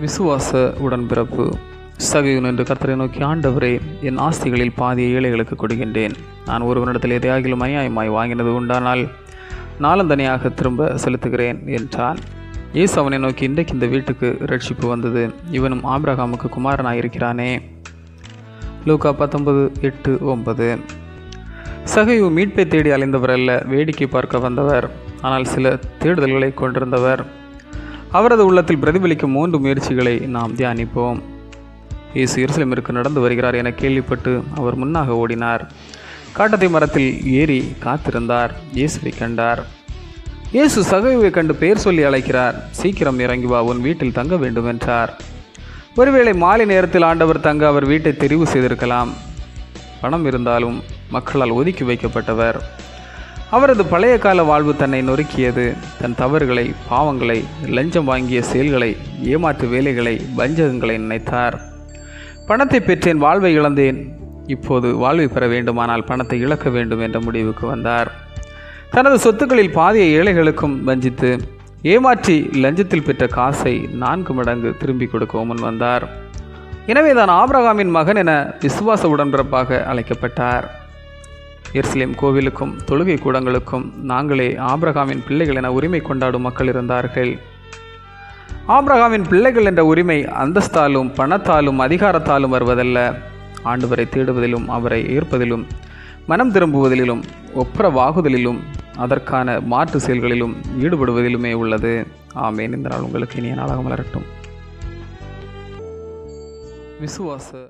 விசுவாச உடன்பிறப்பு. சகையுன் என்று கர்த்தரை நோக்கி, ஆண்டவரே, என் ஆஸ்திகளில் பாதியை ஏழைகளுக்கு கொடுக்கின்றேன். நான் ஒருவனிடத்தில் எதையாகிலும் அநியாயமாய் வாங்கினது உண்டானால் நாளந்தனியாக திரும்ப செலுத்துகிறேன் என்றான். இயேசு அவனை நோக்கி, இன்றைக்கு இந்த வீட்டுக்கு ரட்சிப்பு வந்தது, இவனும் ஆபிரகாமுக்கு குமாரனாயிருக்கிறானே. லூக்கா 19:8-9. சகையு மீட்பை தேடி அலைந்தவர் அல்ல, வேடிக்கை பார்க்க வந்தவர். ஆனால் சில தேடுதல்களை கொண்டிருந்தவர். அவரது உள்ளத்தில் பிரதிபலிக்கும் 3 முயற்சிகளை நாம் தியானிப்போம். இயேசு எருசலேமிற்கு நடந்து வருகிறார் என கேள்விப்பட்டு அவர் முன்னாக ஓடினார். காட்டத்தை மரத்தில் ஏறி காத்திருந்தார். இயேசுவை கண்டார். இயேசு சகையுவை கண்டு பெயர் சொல்லி அழைக்கிறார். சீக்கிரம் இறங்கி வா, உன் வீட்டில் தங்க வேண்டும் என்றார். ஒருவேளை மாலை நேரத்தில் ஆண்டவர் தங்க அவர் வீட்டை தெரிவு செய்திருக்கலாம். பணம் இருந்தாலும் மக்களால் ஒதுக்கி வைக்கப்பட்டவர். அவரது பழைய கால வாழ்வு தன்னை நொறுக்கியது. தன் தவறுகளை, பாவங்களை, லஞ்சம் வாங்கிய செயல்களை, ஏமாற்று வேலைகளை, வஞ்சகங்களை நினைத்தார். பணத்தை பெற்றேன், வாழ்வை இழந்தேன், இப்போது வாழ்வை பெற வேண்டுமானால் பணத்தை இழக்க வேண்டும் என்ற முடிவுக்கு வந்தார். தனது சொத்துக்களில் பாதியை ஏழைகளுக்கும் வஞ்சித்து ஏமாற்றி லஞ்சத்தில் பெற்ற காசை 4 மடங்கு திரும்பி கொடுக்க முன் வந்தார். எனவே தான் ஆபிரகாமின் மகன் என விசுவாச உடன்பிறப்பாக அழைக்கப்பட்டார். எருசலேம் கோவிலுக்கும் தொழுகை கூடங்களுக்கும் நாங்களே ஆபிரகாமின் பிள்ளைகள் என உரிமை கொண்டாடும் மக்கள் இருந்தார்கள். ஆபிரகாமின் பிள்ளைகள் என்ற உரிமை அந்தஸ்தாலும் பணத்தாலும் அதிகாரத்தாலும் வருவதல்ல, ஆண்டவரை தேடுவதிலும் அவரை ஏற்பதிலும் மனம் திரும்புவதிலும் ஒப்புரவாகுதலிலும் அதற்கான மாற்று செயல்களிலும் ஈடுபடுவதிலுமே உள்ளது. ஆமேன். இந்த நாள் உங்களுக்கு இனிய நாளாக மலரட்டும். விசுவாச